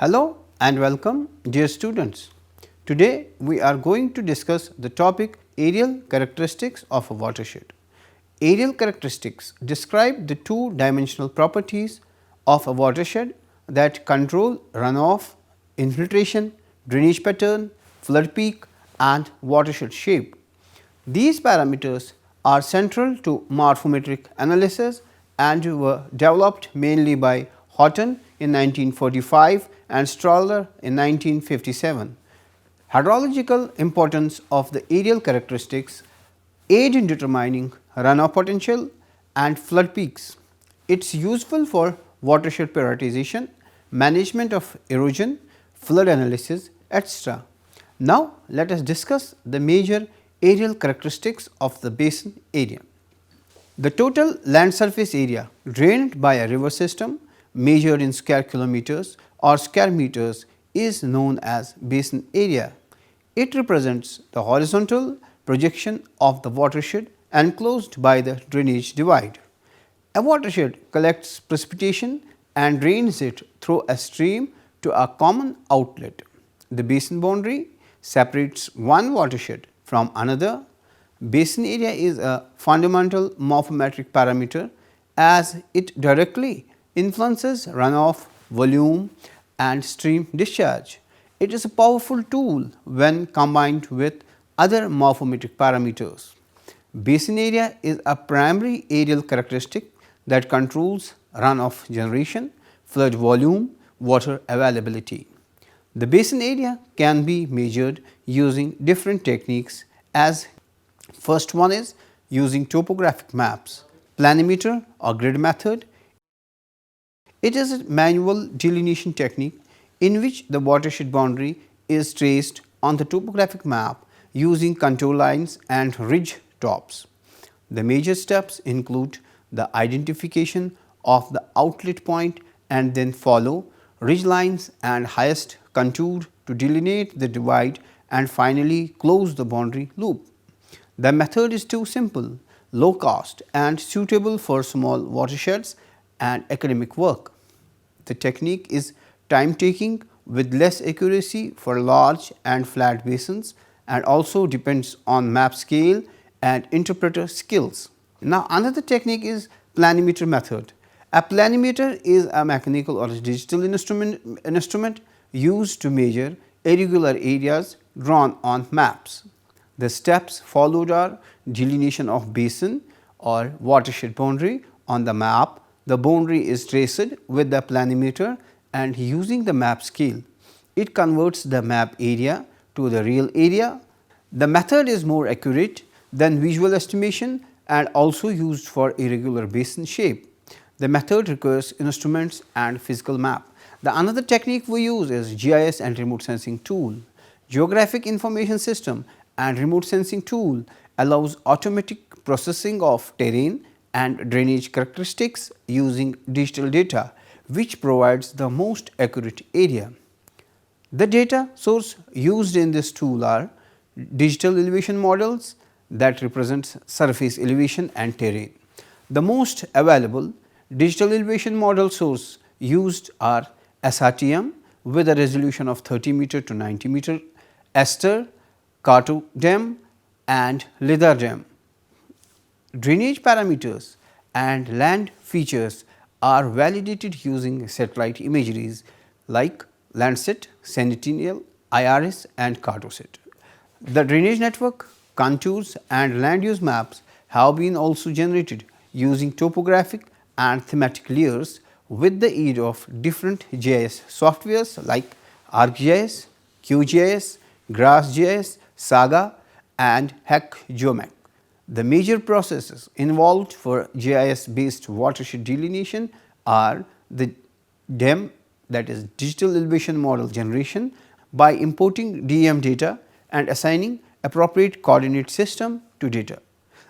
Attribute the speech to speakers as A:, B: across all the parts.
A: Hello and welcome dear students. Today we are going to discuss the topic aerial characteristics of a watershed. Aerial characteristics describe the two-dimensional properties of a watershed that control runoff, infiltration, drainage pattern, flood peak and watershed shape. These parameters are central to morphometric analysis and were developed mainly by Houghton in 1945 and Stoller in 1957. Hydrological importance of the aerial characteristics aid in determining runoff potential and flood peaks. It is useful for watershed prioritization, management of erosion, flood analysis, etc. Now, let us discuss the major aerial characteristics of the basin area. The total land surface area drained by a river system measured in square kilometers or square meters is known as basin area. It represents the horizontal projection of the watershed enclosed by the drainage divide. A watershed collects precipitation and drains it through a stream to a common outlet. The basin boundary separates one watershed from another. Basin area is a fundamental morphometric parameter as it directly influences runoff, volume and stream discharge. It is a powerful tool when combined with other morphometric parameters. Basin area is a primary aerial characteristic that controls runoff generation, flood volume, water availability. The basin area can be measured using different techniques as first one is using topographic maps, planimeter or grid method. It is a manual delineation technique in which the watershed boundary is traced on the topographic map using contour lines and ridge tops. The major steps include the identification of the outlet point and then follow ridge lines and highest contour to delineate the divide and finally close the boundary loop. The method is too simple, low cost and suitable for small watersheds and academic work. The technique is time taking with less accuracy for large and flat basins and also depends on map scale and interpreter skills. Now, another technique is planimeter method. A planimeter is a mechanical or digital instrument used to measure irregular areas drawn on maps. The steps followed are delineation of basin or watershed boundary on the map. The boundary is traced with the planimeter and using the map scale. It converts the map area to the real area. The method is more accurate than visual estimation and also used for irregular basin shape. The method requires instruments and physical map. The another technique we use is GIS and remote sensing tool. Geographic information system and remote sensing tool allows automatic processing of terrain and drainage characteristics using digital data, which provides the most accurate area. The data source used in this tool are digital elevation models that represents surface elevation and terrain. The most available digital elevation model source used are SRTM with a resolution of 30 meter to 90 meter, Aster, Cartodem and LiDAR-DEM. Drainage parameters and land features are validated using satellite imageries like Landsat, Sentinel, IRS and Cartosat. The drainage network, contours and land use maps have been also generated using topographic and thematic layers with the aid of different GIS softwares like ArcGIS, QGIS, GrassGIS, Saga and HackGeoMap. The major processes involved for GIS based watershed delineation are the DEM, that is digital elevation model generation, by importing DEM data and assigning appropriate coordinate system to data.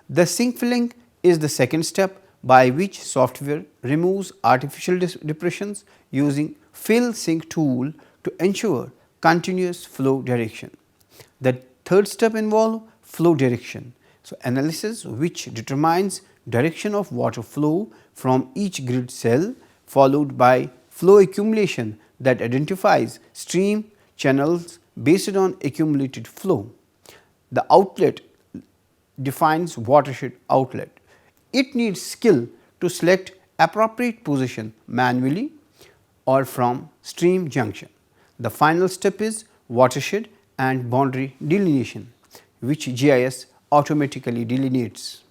A: The sync filling is the second step by which software removes artificial depressions using fill sync tool to ensure continuous flow direction. The third step involves flow direction. So, analysis which determines direction of water flow from each grid cell followed by flow accumulation that identifies stream channels based on accumulated flow. The outlet defines watershed outlet. It needs skill to select appropriate position manually or from stream junction. The final step is watershed and boundary delineation, which GIS automatically delineates.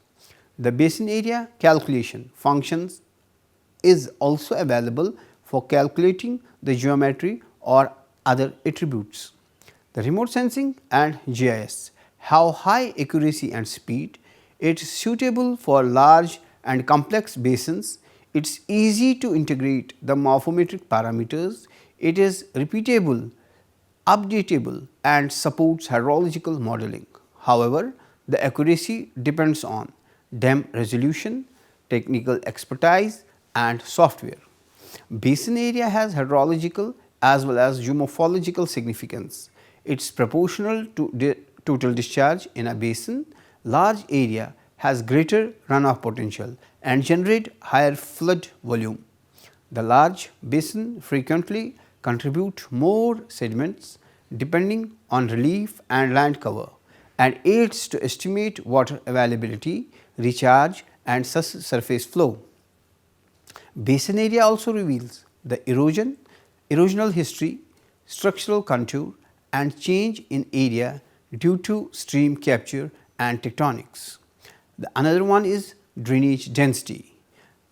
A: The basin area calculation functions is also available for calculating the geometry or other attributes. The remote sensing and GIS have high accuracy and speed. It is suitable for large and complex basins. It is easy to integrate the morphometric parameters. It is repeatable, updatable and supports hydrological modeling. However, the accuracy depends on dam resolution, technical expertise and software. Basin area has hydrological as well as geomorphological significance. It is proportional to total discharge in a basin. Large area has greater runoff potential and generate higher flood volume. The large basin frequently contribute more sediments depending on relief and land cover and aids to estimate water availability, recharge and surface flow. Basin area also reveals the erosional history, structural contour and change in area due to stream capture and tectonics. The another one is drainage density.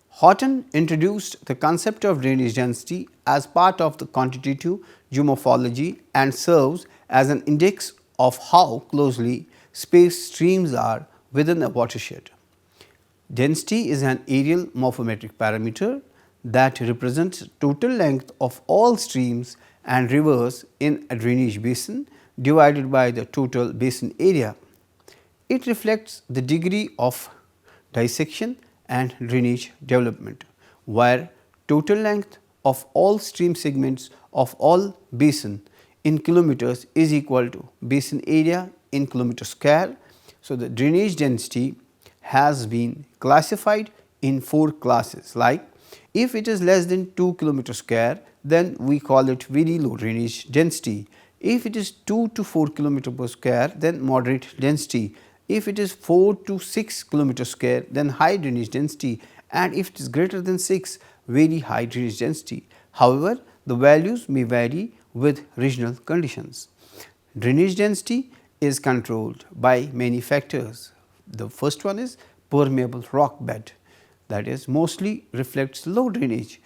A: Houghton introduced the concept of drainage density as part of the quantitative geomorphology and serves as an index of how closely spaced streams are within a watershed. Density is an aerial morphometric parameter that represents total length of all streams and rivers in a drainage basin divided by the total basin area. It reflects the degree of dissection and drainage development, where total length of all stream segments of all basin in kilometers is equal to basin area in kilometer square. So, the drainage density has been classified in 4 classes, like if it is less than 2 kilometer square, then we call it very low drainage density. If it is 2 to 4 kilometer per square, then moderate density. If it is 4 to 6 kilometer square, then high drainage density, and if it is greater than 6, very high drainage density. However, the values may vary with regional conditions. Drainage density is controlled by many factors. The first one is permeable rock bed, that is mostly reflects low drainage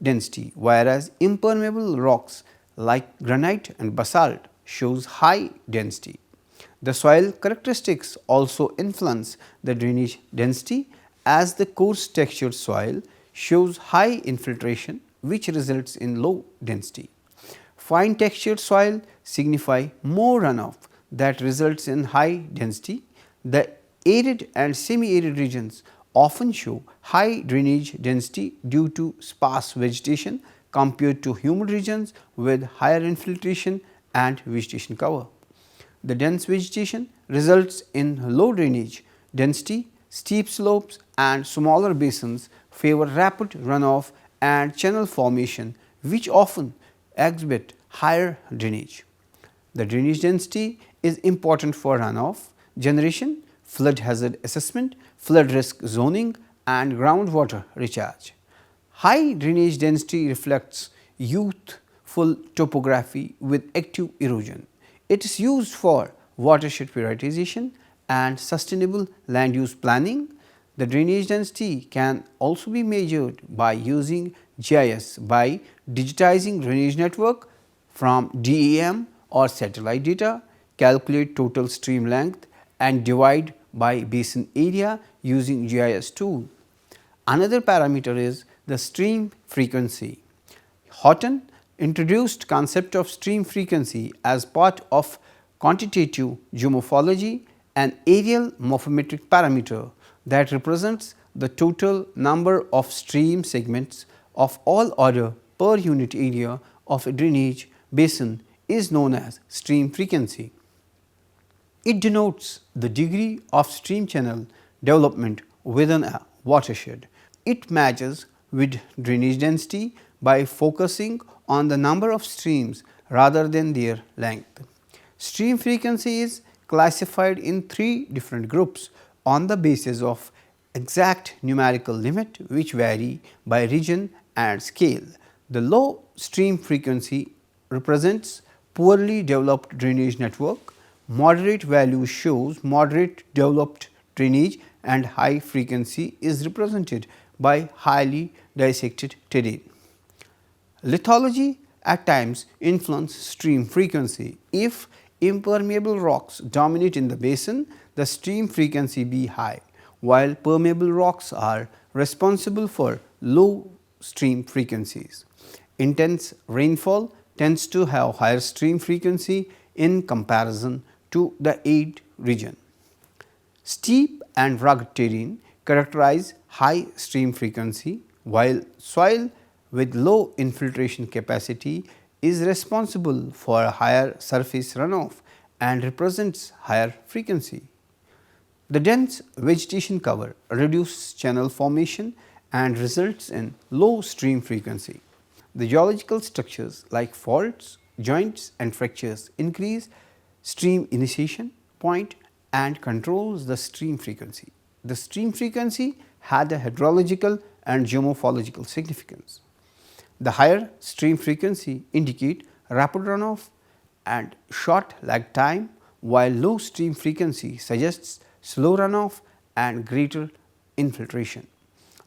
A: density, whereas impermeable rocks like granite and basalt shows high density. The soil characteristics also influence the drainage density, as the coarse textured soil shows high infiltration, which results in low density. Fine textured soil signify more runoff, that results in high density. The arid and semi-arid regions often show high drainage density due to sparse vegetation compared to humid regions with higher infiltration and vegetation cover. The dense vegetation results in low drainage density. Steep slopes and smaller basins favor rapid runoff and channel formation, which often exhibit higher drainage. The drainage density is important for runoff generation, flood hazard assessment, flood risk zoning and groundwater recharge. High drainage density reflects youthful topography with active erosion. It is used for watershed prioritization and sustainable land use planning. The drainage density can also be measured by using GIS by digitizing drainage network from DEM or satellite data, calculate total stream length and divide by basin area using GIS tool. Another parameter is the stream frequency. Houghton introduced concept of stream frequency as part of quantitative geomorphology, an aerial morphometric parameter that represents the total number of stream segments of all order per unit area of a drainage basin is known as stream frequency. It denotes the degree of stream channel development within a watershed. It matches with drainage density by focusing on the number of streams rather than their length. Stream frequency is classified in 3 different groups on the basis of exact numerical limit which vary by region and scale. The low stream frequency represents poorly developed drainage network, moderate value shows moderate developed drainage, and high frequency is represented by highly dissected terrain. Lithology at times influence stream frequency. If impermeable rocks dominate in the basin, the stream frequency be high, while permeable rocks are responsible for low stream frequencies. Intense rainfall tends to have higher stream frequency in comparison to the arid region. Steep and rugged terrain characterize high stream frequency, while soil with low infiltration capacity is responsible for higher surface runoff and represents higher frequency. The dense vegetation cover reduces channel formation and results in low stream frequency. The geological structures like faults, joints and fractures increase stream initiation point and controls the stream frequency. The stream frequency had a hydrological and geomorphological significance. The higher stream frequency indicate rapid runoff and short lag time, while low stream frequency suggests slow runoff and greater infiltration.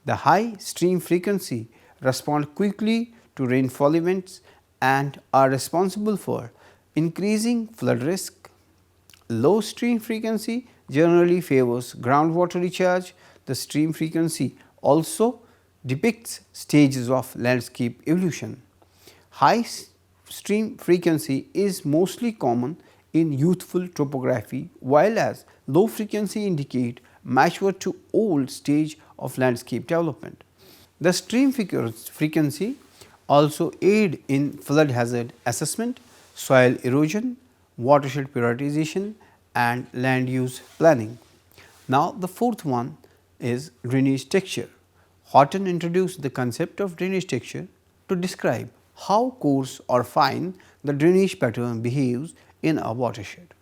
A: The high stream frequency respond quickly to rainfall events and are responsible for increasing flood risk. Low stream frequency generally favors groundwater recharge. The stream frequency also depicts stages of landscape evolution. High stream frequency is mostly common in youthful topography, while as low frequency indicate mature to old stage of landscape development. The stream frequency also aid in flood hazard assessment, soil erosion, watershed prioritization and land use planning. Now, the fourth one is drainage texture. Horton introduced the concept of drainage texture to describe how coarse or fine the drainage pattern behaves in a watershed.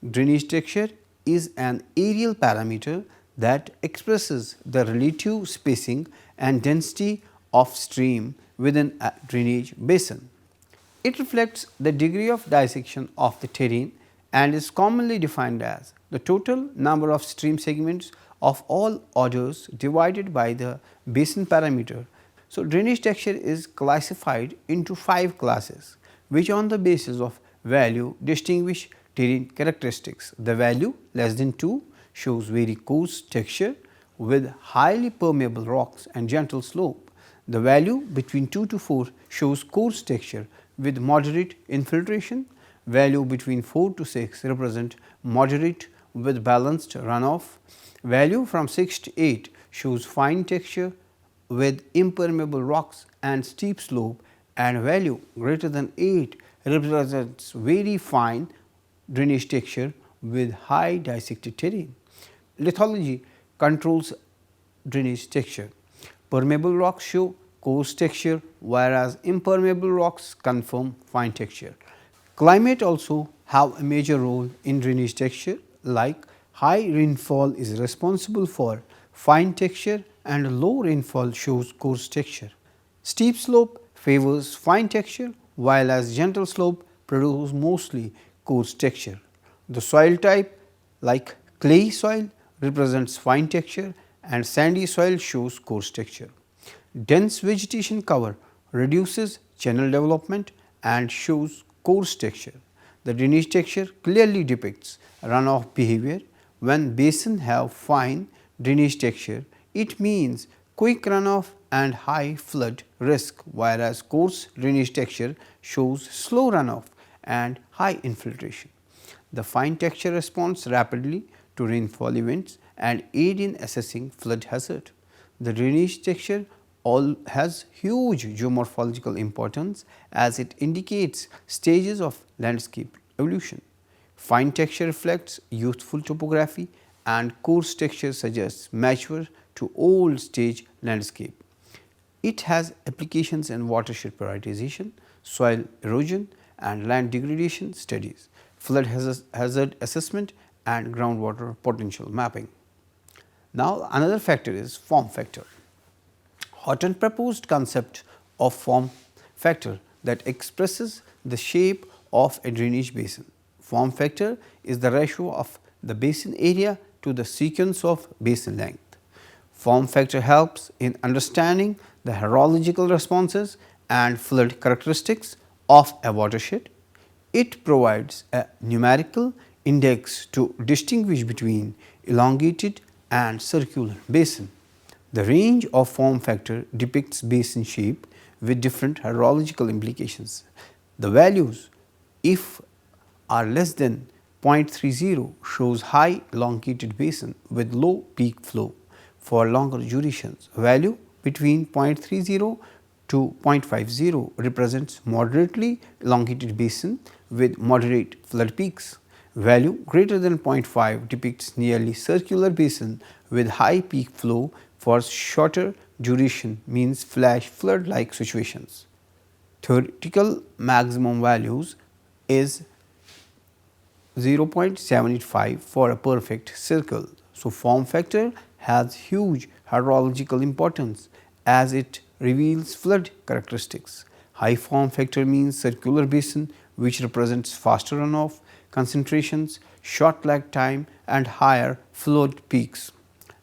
A: Drainage texture is an areal parameter that expresses the relative spacing and density of stream within a drainage basin. It reflects the degree of dissection of the terrain and is commonly defined as the total number of stream segments of all orders divided by the basin parameter. So, drainage texture is classified into 5 classes, which on the basis of value distinguish terrain characteristics. The value less than 2 shows very coarse texture with highly permeable rocks and gentle slope. The value between 2 to 4 shows coarse texture with moderate infiltration. Value between 4 to 6 represent moderate with balanced runoff. Value from 6 to 8 shows fine texture with impermeable rocks and steep slope, and value greater than 8 represents very fine drainage texture with high dissected terrain. Lithology controls drainage texture. Permeable rocks show coarse texture, whereas impermeable rocks confirm fine texture. Climate also have a major role in drainage texture, like high rainfall is responsible for fine texture and low rainfall shows coarse texture. Steep slope favors fine texture, while as gentle slope produces mostly coarse texture. The soil type like clay soil represents fine texture and sandy soil shows coarse texture. Dense vegetation cover reduces channel development and shows coarse texture. The drainage texture clearly depicts runoff behavior. When basin have fine drainage texture, it means quick runoff and high flood risk, whereas coarse drainage texture shows slow runoff and high infiltration. The fine texture responds rapidly to rainfall events and aid in assessing flood hazard. The drainage texture all has huge geomorphological importance as it indicates stages of landscape evolution. Fine texture reflects youthful topography and coarse texture suggests mature to old stage landscape. It has applications in watershed prioritization. soil erosion and land degradation studies, flood hazard assessment and groundwater potential mapping. Now, another factor is form factor. Horton proposed concept of form factor that expresses the shape of a drainage basin. Form factor is the ratio of the basin area to the sequence of basin length. Form factor helps in understanding the hydrological responses and flood characteristics of a watershed. It provides a numerical index to distinguish between elongated and circular basin. The range of form factor depicts basin shape with different hydrological implications. The values, if are less than 0.30, shows high elongated basin with low peak flow for longer durations. Value between 0.30 to 0.50 represents moderately elongated basin with moderate flood peaks. Value greater than 0.5 depicts nearly circular basin with high peak flow for shorter duration, means flash flood like situations. Theoretical maximum values is 0.785 for a perfect circle. So, form factor has huge hydrological importance as it reveals flood characteristics. High form factor means circular basin, which represents faster runoff concentrations, short lag time and higher flood peaks.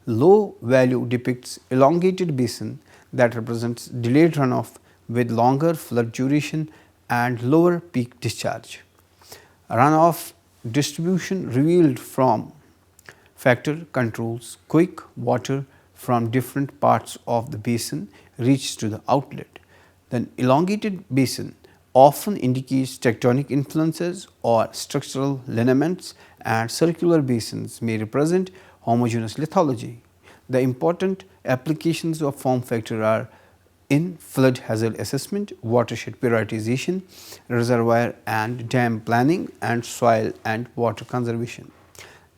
A: Low value depicts elongated basin that represents delayed runoff with longer flood duration and lower peak discharge. Runoff distribution revealed from factor controls quick water from different parts of the basin reaches to the outlet. The elongated basin often indicates tectonic influences or structural lineaments, and circular basins may represent homogeneous lithology. The important applications of form factor are in flood hazard assessment, watershed prioritization, reservoir and dam planning, and soil and water conservation.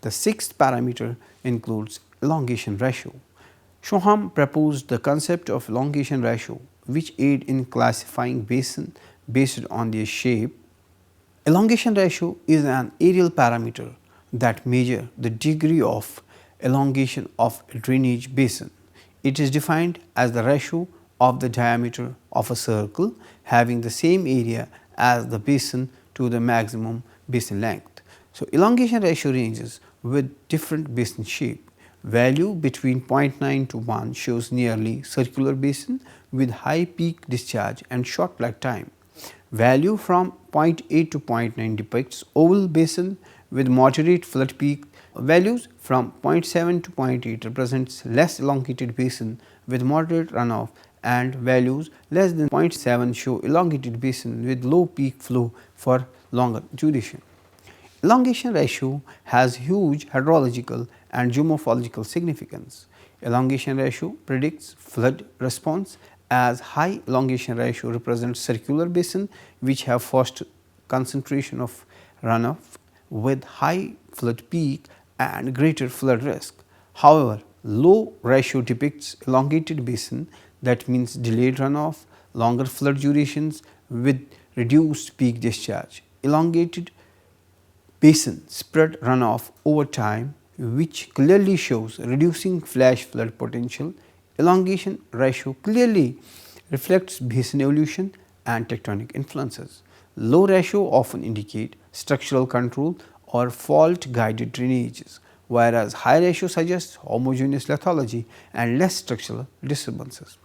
A: The sixth parameter includes elongation ratio. Shoham proposed the concept of elongation ratio, which aid in classifying basin based on their shape. Elongation ratio is an aerial parameter that measures the degree of elongation of a drainage basin. It is defined as the ratio of the diameter of a circle having the same area as the basin to the maximum basin length. So, elongation ratio ranges with different basin shape. Value between 0.9 to 1 shows nearly circular basin with high peak discharge and short lag time. Value from 0.8 to 0.9 depicts oval basin with moderate flood peak. Values from 0.7 to 0.8 represents less elongated basin with moderate runoff, and values less than 0.7 show elongated basin with low peak flow for longer duration. Elongation ratio has huge hydrological and geomorphological significance. Elongation ratio predicts flood response, as high elongation ratio represents circular basin which have first concentration of runoff with high flood peak and greater flood risk. However, low ratio depicts elongated basin, that means delayed runoff, longer flood durations with reduced peak discharge. Elongated basin spread runoff over time, which clearly shows reducing flash flood potential. Elongation ratio clearly reflects basin evolution and tectonic influences. Low ratio often indicate structural control or fault guided drainages, whereas high ratio suggests homogeneous lithology and less structural disturbances.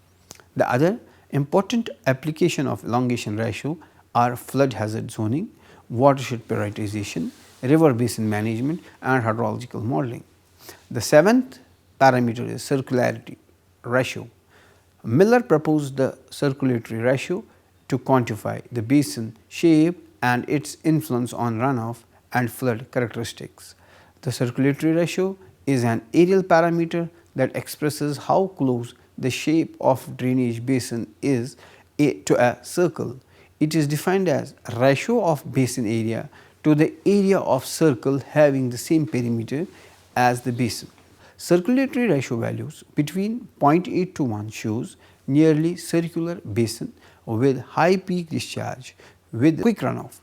A: The other important application of elongation ratio are flood hazard zoning, watershed prioritization, river basin management and hydrological modeling. The seventh parameter is circularity ratio. Miller proposed the circulatory ratio to quantify the basin shape and its influence on runoff and flood characteristics. The circulatory ratio is an aerial parameter that expresses how close the shape of drainage basin is to a circle. It is defined as a ratio of basin area to the area of circle having the same perimeter as the basin. Circulatory ratio values between 0.8 to 1 shows nearly circular basin with high peak discharge with quick runoff.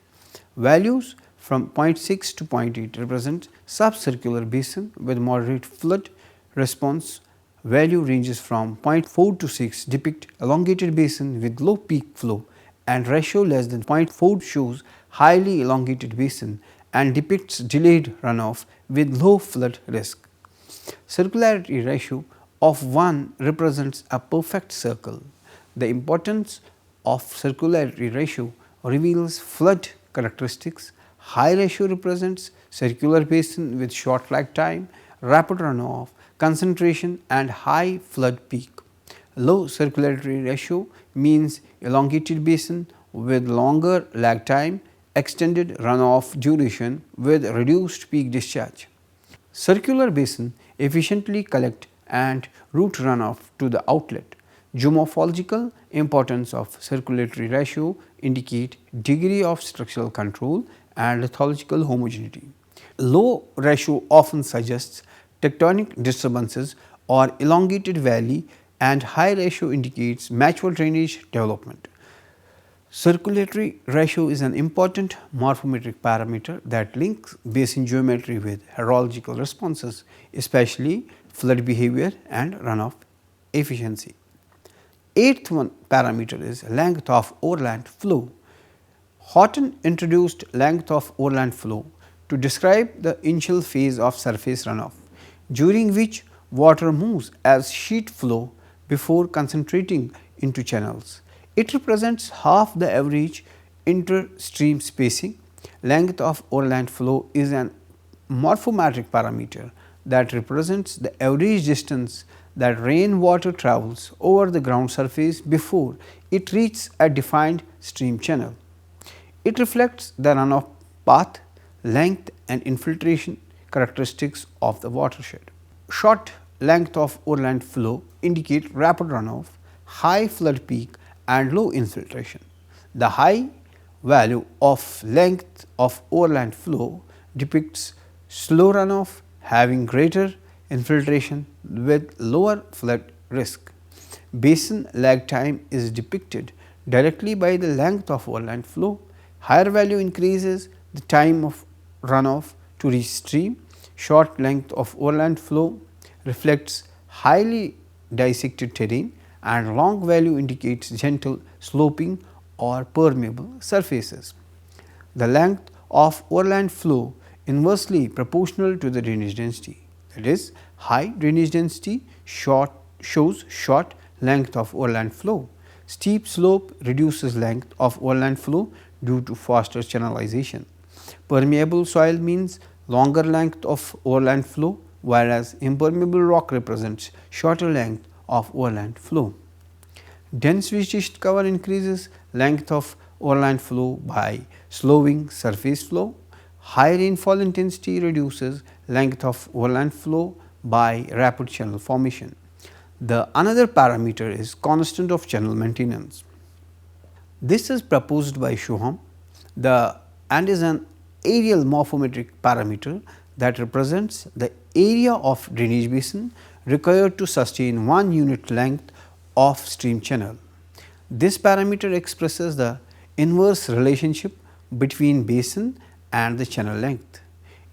A: Values from 0.6 to 0.8 represent subcircular basin with moderate flood response. Value ranges from 0.4 to 6 depict elongated basin with low peak flow, and ratio less than 0.4 shows highly elongated basin and depicts delayed runoff with low flood risk. Circularity ratio of 1 represents a perfect circle. The importance of circularity ratio reveals flood characteristics. High ratio represents circular basin with short lag time, rapid runoff, concentration and high flood peak. Low circularity ratio means elongated basin with longer lag time, extended runoff duration with reduced peak discharge. Circular basin efficiently collect and route runoff to the outlet. Geomorphological importance of circulatory ratio indicate degree of structural control and lithological homogeneity. Low ratio often suggests tectonic disturbances or elongated valley, and high ratio indicates mature drainage development. Circulatory ratio is an important morphometric parameter that links basin geometry with hydrological responses, especially flood behavior and runoff efficiency. Eighth one parameter is length of overland flow. Horton introduced length of overland flow to describe the initial phase of surface runoff, during which water moves as sheet flow before concentrating into channels. It represents half the average inter-stream spacing. Length of overland flow is an morphometric parameter that represents the average distance that rainwater travels over the ground surface before it reaches a defined stream channel. It reflects the runoff path, length and infiltration characteristics of the watershed. Short length of overland flow indicate rapid runoff, high flood peak and low infiltration. The high value of length of overland flow depicts slow runoff having greater infiltration with lower flood risk. Basin lag time is depicted directly by the length of overland flow. Higher value increases the time of runoff to reach stream. Short length of overland flow reflects highly dissected terrain, and long value indicates gentle sloping or permeable surfaces. The length of overland flow inversely proportional to the drainage density, that is, high drainage density shows short length of overland flow. Steep slope reduces length of overland flow due to faster channelization. Permeable soil means longer length of overland flow, whereas impermeable rock represents shorter length of overland flow. Dense vegetation cover increases length of overland flow by slowing surface flow. High rainfall intensity reduces length of overland flow by rapid channel formation. The another parameter is constant of channel maintenance. This is proposed by Schuham and is an areal morphometric parameter that represents the area of drainage basin required to sustain 1 unit length of stream channel. This parameter expresses the inverse relationship between basin and the channel length.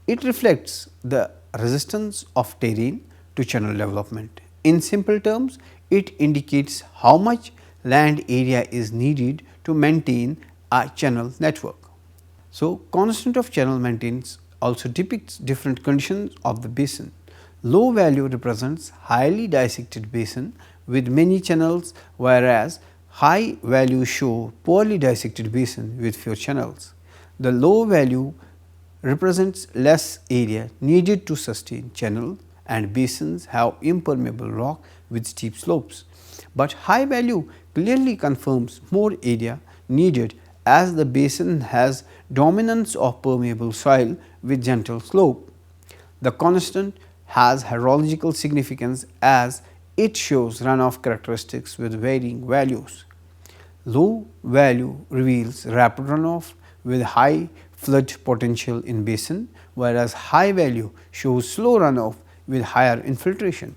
A: It reflects the resistance of terrain to channel development. In simple terms, it indicates how much land area is needed to maintain a channel network. So, constant of channel maintenance also depicts different conditions of the basin. Low value represents highly dissected basin with many channels, whereas high values show poorly dissected basin with few channels. The low value represents less area needed to sustain channel, and basins have impermeable rock with steep slopes, but high value clearly confirms more area needed as the basin has dominance of permeable soil with gentle slope. The constant has hydrological significance as it shows runoff characteristics with varying values. Low value reveals rapid runoff with high flood potential in basin, whereas high value shows slow runoff with higher infiltration.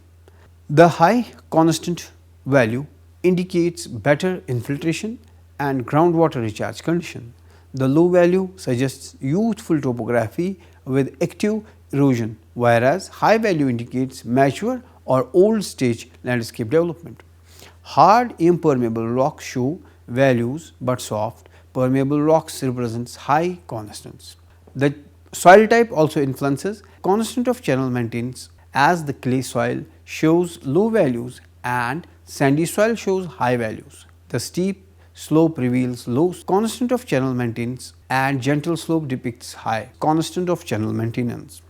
A: The high constant value indicates better infiltration and groundwater recharge condition. The low value suggests youthful topography with active erosion, whereas high value indicates mature or old stage landscape development. Hard impermeable rocks show values, but soft permeable rocks represents high constants. The soil type also influences. Constant of channel maintains as the clay soil shows low values and sandy soil shows high values. The steep slope reveals low constant of channel maintenance and gentle slope depicts high constant of channel maintenance.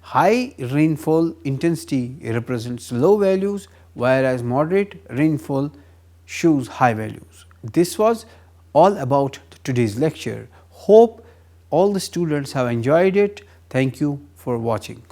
A: High rainfall intensity represents low values, whereas moderate rainfall shows high values. This was all about today's lecture. Hope all the students have enjoyed it. Thank you for watching.